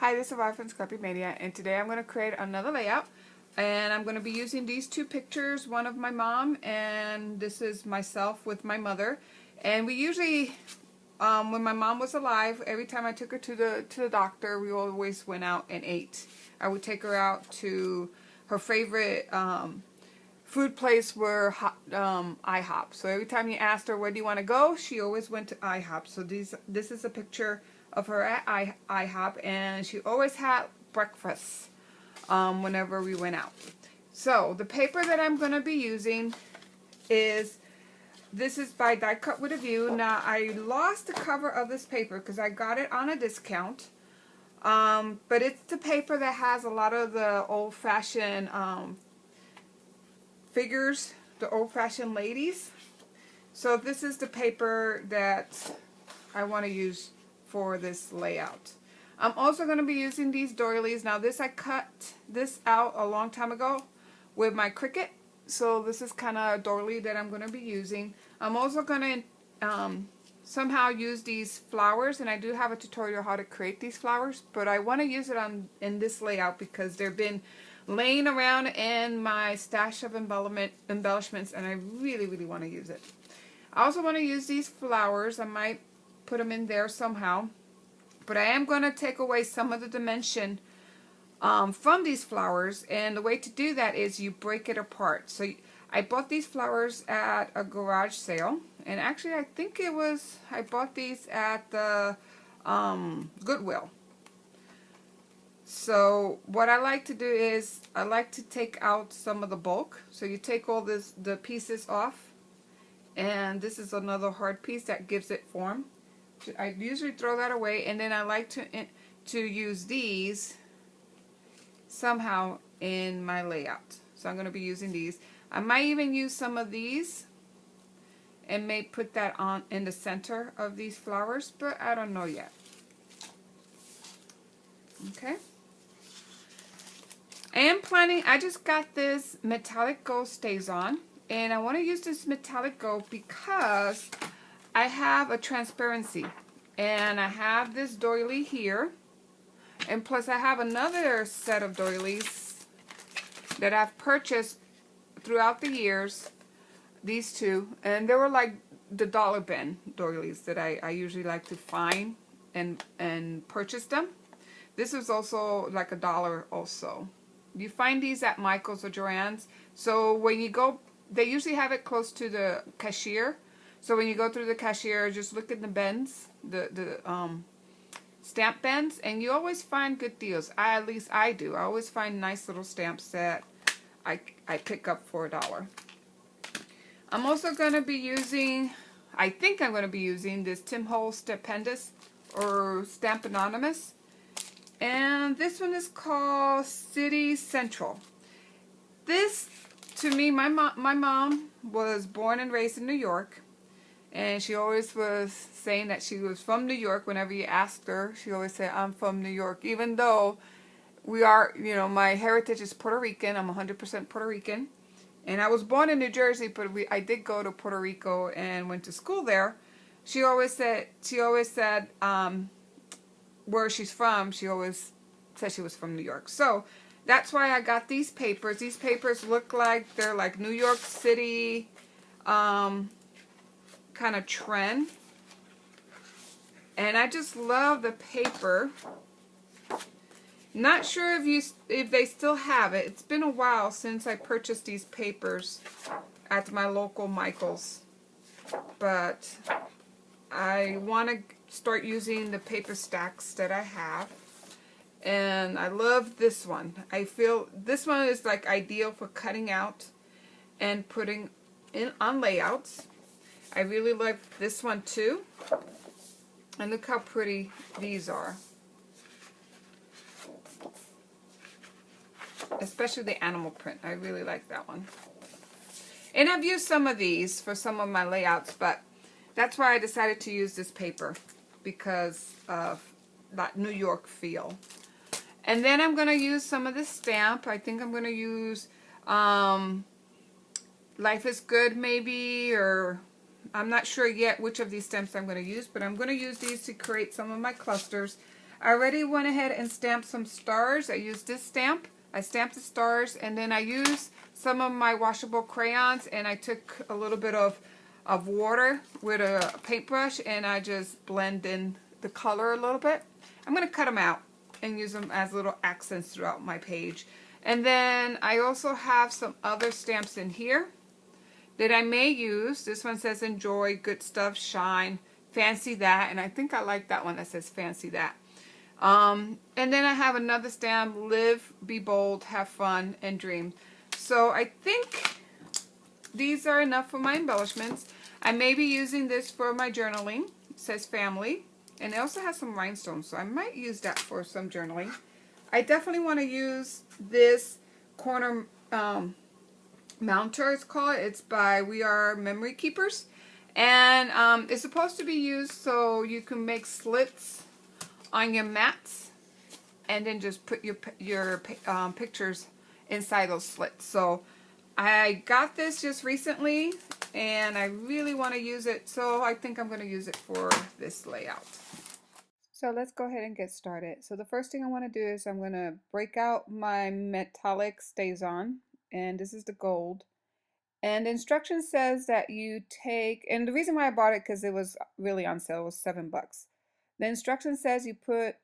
Hi, this is Vive from Scrappy Media, and today I'm going to create another layout. And I'm going to be using these two pictures, one of my mom, and this is myself with my mother. And we usually, when my mom was alive, every time I took her to the doctor, we always went out and ate. I would take her out to her favorite food place were IHOP. So every time you asked her where do you want to go, she always went to IHOP. So this is a picture of her at IHOP, and she always had breakfast whenever we went out. So the paper that I'm going to be using is, this is by Die Cut with a View. Now I lost the cover of this paper because I got it on a discount. But it's the paper that has a lot of the old-fashioned figures, the old-fashioned ladies. So this is the paper that I want to use for this layout. I'm also going to be using these doilies. Now this, I cut this out a long time ago with my Cricut. So this is kind of a doily that I'm going to be using. I'm also going to somehow use these flowers, and I do have a tutorial how to create these flowers, but I want to use it in this layout because they've been laying around in my stash of embellishments, and I really want to use it. I also want to use these flowers. I might put them in there somehow, but I am going to take away some of the dimension from these flowers, and the way to do that is you break it apart. So I bought these flowers at a garage sale, and actually I think I bought these at the Goodwill. So what I like to do is I like to take out some of the bulk. So you take all the pieces off, and this is another hard piece that gives it form. I usually throw that away, and then I like to use these somehow in my layout. So I'm going to be using these. I might even use some of these and may put that on in the center of these flowers, but I don't know yet. Okay. I just got this metallic gold StazOn, and I want to use this metallic gold because I have a transparency, and I have this doily here, and plus I have another set of doilies that I've purchased throughout the years, these two, and they were like the dollar bin doilies that I usually like to find and purchase them. This is also like $1 also. You find these at Michael's or Joann's. So when you go, they usually have it close to the cashier. So when you go through the cashier, just look at the bins, the stamp bins, and you always find good deals. At least I do. I always find nice little stamps that I pick up for $1. I'm also going to be using, I think I'm going to be using this Tim Holtz Stupendous or Stamp Anonymous. And this one is called City Central. This, to me, my mom was born and raised in New York. And she always was saying that she was from New York. Whenever you asked her, she always said, I'm from New York. Even though we are, my heritage is Puerto Rican. I'm 100% Puerto Rican. And I was born in New Jersey, but I did go to Puerto Rico and went to school there. She always said where she's from, she always said she was from New York. So that's why I got these papers. These papers look like they're like New York City kind of trend. And I just love the paper. Not sure if they still have it. It's been a while since I purchased these papers at my local Michael's. But I want to start using the paper stacks that I have. And I love this one. I feel this one is like ideal for cutting out and putting in on layouts. I really like this one too. And look how pretty these are. Especially the animal print. I really like that one. And I've used some of these for some of my layouts, but that's why I decided to use this paper, because of that New York feel. And then I'm going to use some of this stamp. I think I'm going to use Life is Good maybe, or I'm not sure yet which of these stamps I'm going to use, but I'm going to use these to create some of my clusters. I already went ahead and stamped some stars. I used this stamp. I stamped the stars, and then I used some of my washable crayons, and I took a little bit of water with a paintbrush, and I just blend in the color a little bit. I'm going to cut them out and use them as little accents throughout my page. And then I also have some other stamps in here that I may use. This one says enjoy, good stuff, shine, fancy that, and I think I like that one that says fancy that. And then I have another stamp, live, be bold, have fun, and dream. So I think these are enough for my embellishments. I may be using this for my journaling. It says family, and it also has some rhinestones, so I might use that for some journaling. I definitely want to use this corner mounter, it's called. It's by We Are Memory Keepers, and it's supposed to be used so you can make slits on your mats, and then just put your pictures inside those slits. So I got this just recently, and I really want to use it, so I think I'm going to use it for this layout. So let's go ahead and get started. So the first thing I want to do is I'm going to break out my metallic StazOn, and this is the gold. And the instruction says that you take, and the reason why I bought it because it was really on sale, it was $7. The instruction says you put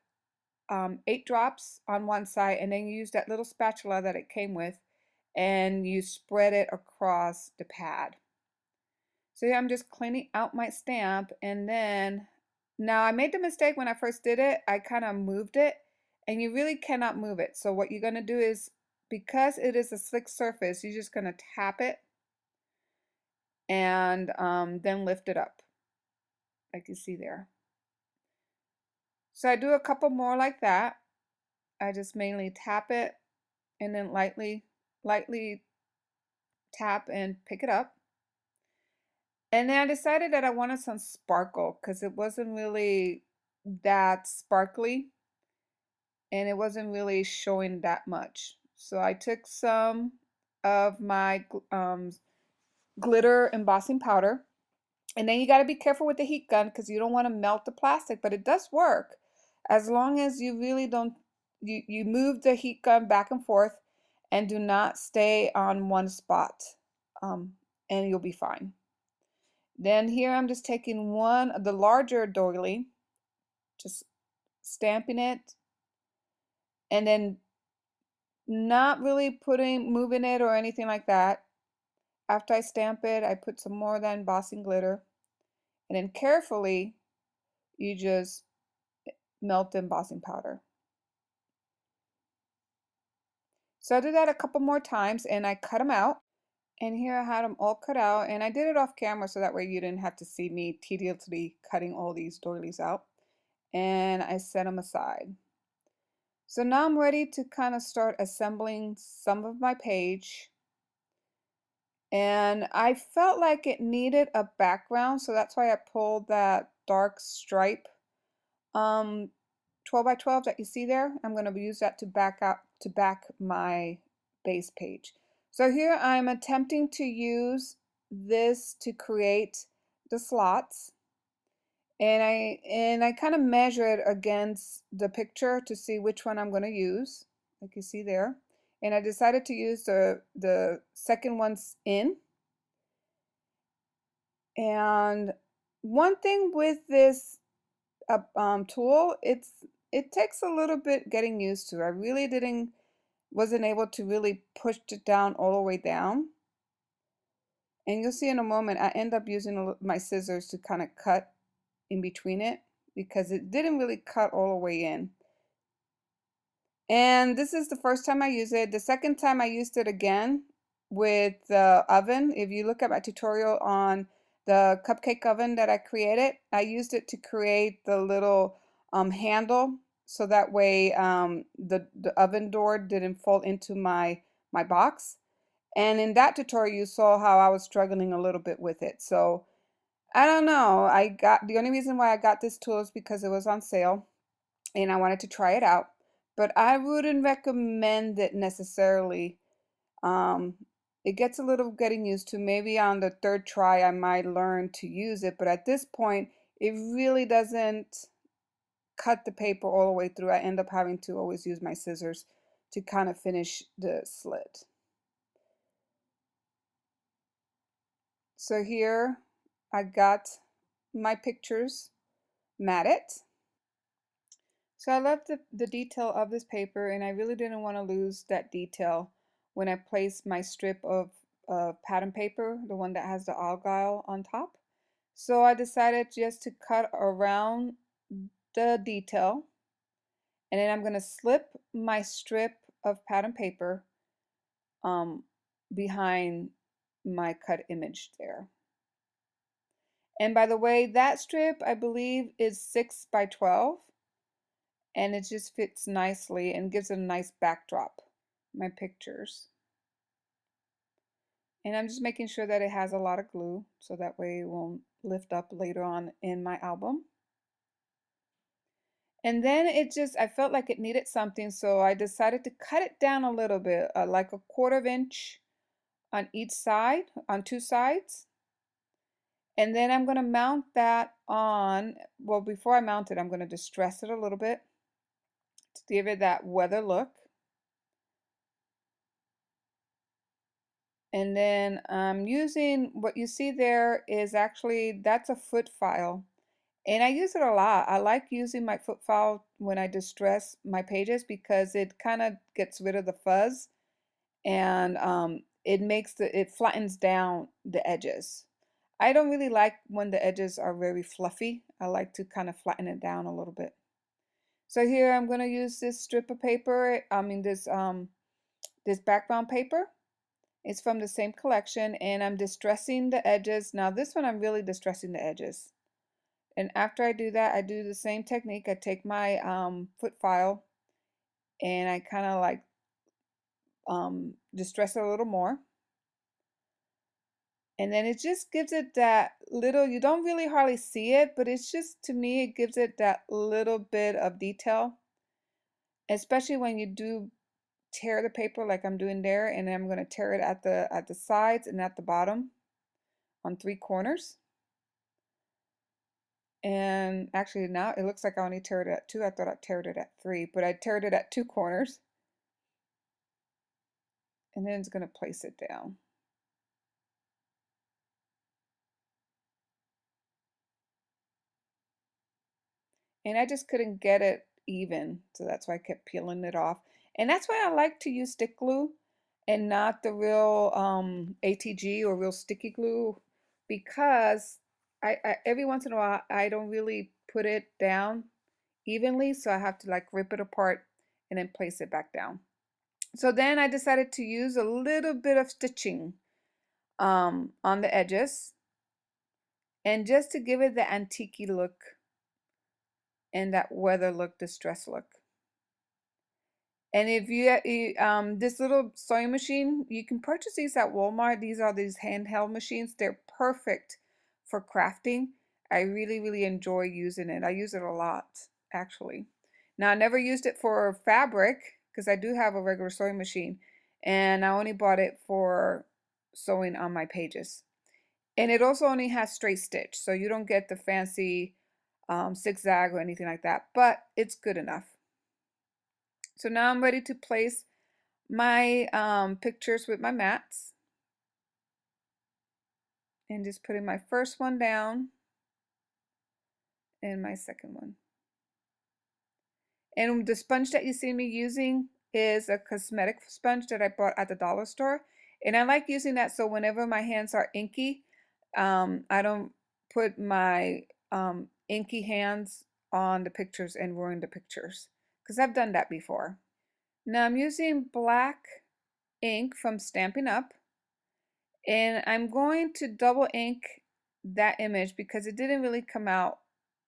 8 drops on one side, and then you use that little spatula that it came with, and you spread it across the pad. So here I'm just cleaning out my stamp, and then now I made the mistake when I first did it. I kind of moved it, and you really cannot move it. So what you're going to do is, because it is a slick surface, you're just going to tap it and then lift it up, like you see there. So I do a couple more like that. I just mainly tap it and then lightly tap and pick it up. And then I decided that I wanted some sparkle because it wasn't really that sparkly and it wasn't really showing that much. So I took some of my glitter embossing powder. And then you got to be careful with the heat gun because you don't want to melt the plastic, but it does work as long as you really don't, you move the heat gun back and forth and do not stay on one spot, and you'll be fine. Then here I'm just taking one of the larger doily, just stamping it, and then not really moving it or anything like that. After I stamp it, I put some more of that embossing glitter, and then carefully you just melt the embossing powder. So I did that a couple more times and I cut them out. And here I had them all cut out, and I did it off camera so that way you didn't have to see me tediously cutting all these doilies out. And I set them aside. So now I'm ready to kind of start assembling some of my page. And I felt like it needed a background, so that's why I pulled that dark stripe 12 by 12 that you see there. I'm going to use that to back my base page. So here I'm attempting to use this to create the slots, and I kind of measure it against the picture to see which one I'm going to use, like you see there. And I decided to use the second one's in. And one thing with this tool, it takes a little bit getting used to. I really wasn't able to really push it down all the way down. And you'll see in a moment, I end up using my scissors to kind of cut in between it because it didn't really cut all the way in. And this is the first time I use it. The second time I used it again with the oven. If you look at my tutorial on the cupcake oven that I created, I used it to create the little handle so that way the oven door didn't fall into my box. And in that tutorial you saw how I was struggling a little bit with it. So I don't know, the only reason why I got this tool is because it was on sale and I wanted to try it out, but I wouldn't recommend it necessarily. It gets a little getting used to. Maybe on the third try I might learn to use it, but at this point it really doesn't cut the paper all the way through. I end up having to always use my scissors to kind of finish the slit. So here I got my pictures matted. So I love the detail of this paper, and I really didn't want to lose that detail when I placed my strip of pattern paper, the one that has the argyle on top. So I decided just to cut around the detail, and then I'm going to slip my strip of pattern paper behind my cut image there. And by the way, that strip I believe is 6 by 12. And it just fits nicely and gives it a nice backdrop, my pictures. And I'm just making sure that it has a lot of glue so that way it won't lift up later on in my album. And then I felt like it needed something, so I decided to cut it down a little bit, like a 1/4 inch on each side, on two sides. And then I'm going to mount that on, well, before I mount it, I'm going to distress it a little bit to give it that weather look. And then I'm using, what you see there is actually, that's a foot file. And I use it a lot. I like using my foot file when I distress my pages because it kind of gets rid of the fuzz, and it flattens down the edges. I don't really like when the edges are very fluffy. I like to kind of flatten it down a little bit. So here I'm going to use this strip of paper, this background paper. It's from the same collection, and I'm distressing the edges. Now this one I'm really distressing the edges. And after I do that, I do the same technique. I take my foot file and I kind of like distress it a little more. And then it just gives it that little, you don't really hardly see it, but it's just, to me, it gives it that little bit of detail. Especially when you do tear the paper like I'm doing there, and then I'm going to tear it at the sides and at the bottom on 3 corners. And actually now it looks like I only teared it at 2. I thought I teared it at 3, but I teared it at 2 corners. And then it's going to place it down. And I just couldn't get it even, so that's why I kept peeling it off. And that's why I like to use stick glue and not the real ATG or real sticky glue, because every once in a while I don't really put it down evenly, so I have to like rip it apart and then place it back down. So then I decided to use a little bit of stitching on the edges, and just to give it the antique look and that weather look, distress look. And if this little sewing machine, you can purchase these at Walmart. These are these handheld machines. They're perfect for crafting. I really, really enjoy using it. I use it a lot, actually. Now, I never used it for fabric because I do have a regular sewing machine, and I only bought it for sewing on my pages. And it also only has straight stitch, so you don't get the fancy zigzag or anything like that, but it's good enough. So now I'm ready to place my pictures with my mats, and just putting my first one down and my second one. And the sponge that you see me using is a cosmetic sponge that I bought at the dollar store, and I like using that so whenever my hands are inky, I don't put my inky hands on the pictures and ruin the pictures, because I've done that before. Now I'm using black ink from Stampin' Up, and I'm going to double ink that image because it didn't really come out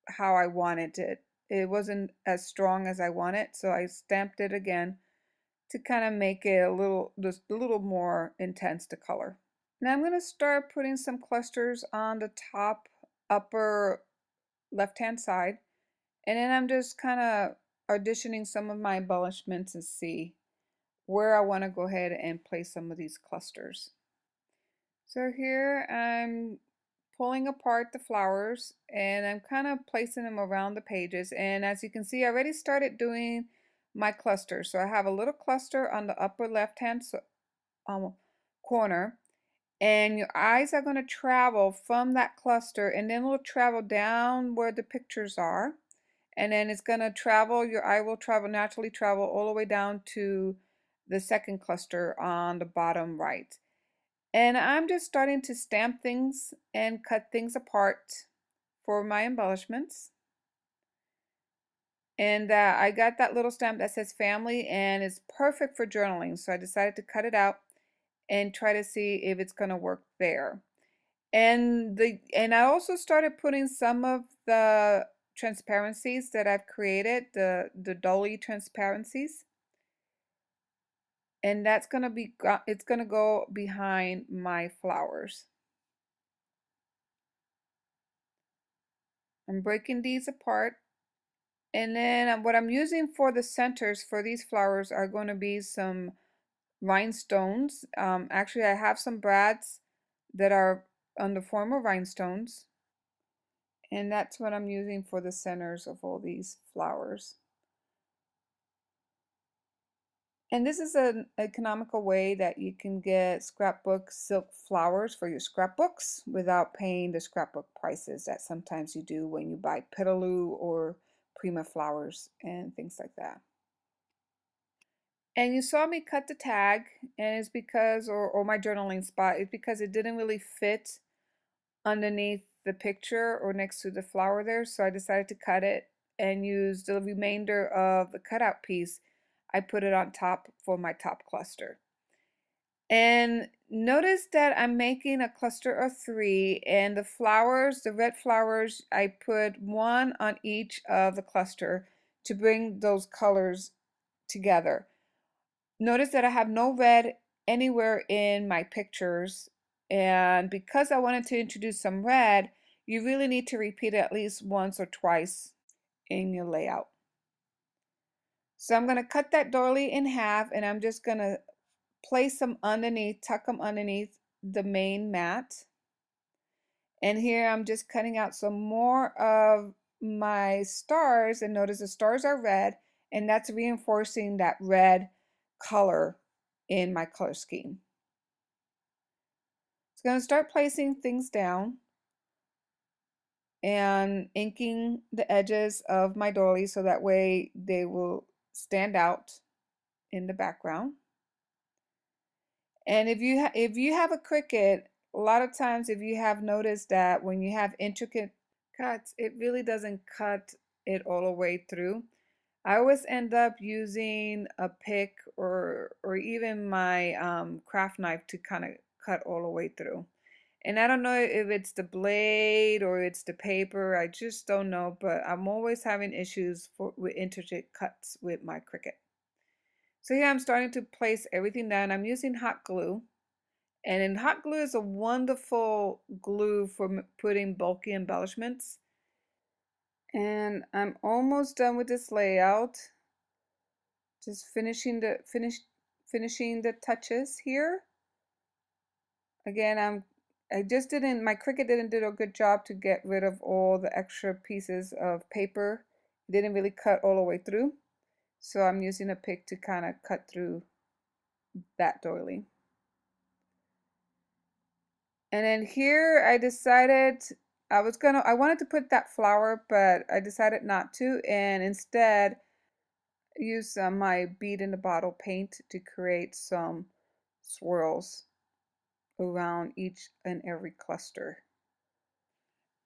how I wanted it. It wasn't as strong as I wanted, so I stamped it again to kind of make it just a little more intense to color. Now I'm going to start putting some clusters on the top upper left-hand side, and then I'm just kind of auditioning some of my embellishments and see where I want to go ahead and place some of these clusters. So here I'm pulling apart the flowers and I'm kind of placing them around the pages. And as you can see, I already started doing my cluster. So I have a little cluster on the upper left hand corner, and your eyes are going to travel from that cluster, and then it'll travel down where the pictures are, and then it's going to travel, your eye will naturally travel all the way down to the second cluster on the bottom right. And I'm just starting to stamp things and cut things apart for my embellishments. And I got that little stamp that says family, and it's perfect for journaling. So I decided to cut it out and try to see if it's going to work there. And I also started putting some of the transparencies that I've created, the dolly transparencies. And that's going to be, it's going to go behind my flowers. I'm breaking these apart. And then what I'm using for the centers for these flowers are going to be some rhinestones. Actually, I have some brads that are on the form of rhinestones. And that's what I'm using for the centers of all these flowers. And this is an economical way that you can get scrapbook silk flowers for your scrapbooks without paying the scrapbook prices that sometimes you do when you buy Petaloo or Prima flowers and things like that. And you saw me cut the tag, and it's because, or my journaling spot, it's because it didn't really fit underneath the picture or next to the flower there, so I decided to cut it and use the remainder of the cutout piece. I put it on top for my top cluster. And notice that I'm making a cluster of 3, and the flowers, the red flowers, I put 1 on each of the cluster to bring those colors together. Notice that I have no red anywhere in my pictures, and because I wanted to introduce some red, you really need to repeat it at least once or twice in your layout. So I'm going to cut that doily in half, and I'm just going to place them underneath, tuck them underneath the main mat. And here I'm just cutting out some more of my stars, and notice the stars are red, and that's reinforcing that red color in my color scheme. So I'm going to start placing things down and inking the edges of my doily so that way they will stand out in the background. And if you have a Cricut, a lot of times if you have noticed that when you have intricate cuts, it really doesn't cut it all the way through. I always end up using a pick or even my craft knife to kind of cut all the way through. And I don't know if it's the blade or it's the paper, I just don't know, but I'm always having issues with intricate cuts with my Cricut. So here I'm starting to place everything down. I'm using hot glue. And hot glue is a wonderful glue for putting bulky embellishments. And I'm almost done with this layout. Just finishing the touches here. Again, my Cricut didn't do a good job to get rid of all the extra pieces of paper. It didn't really cut all the way through. So I'm using a pick to kind of cut through that doily. And then here I decided I wanted to put that flower, but I decided not to, and instead use my bead in the bottle paint to create some swirls around each and every cluster.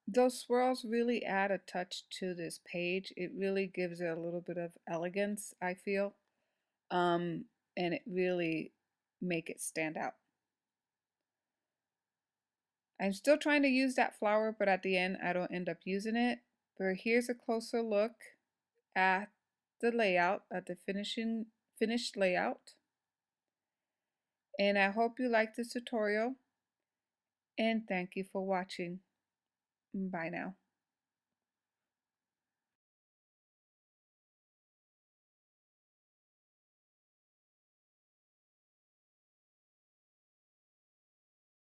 Those swirls really add a touch to this page. It really gives it a little bit of elegance, I feel, and it really make it stand out. I'm still trying to use that flower, but at the end I don't end up using it. But here's a closer look at the layout, at the finished layout. And I hope you liked this tutorial, and thank you for watching. Bye now.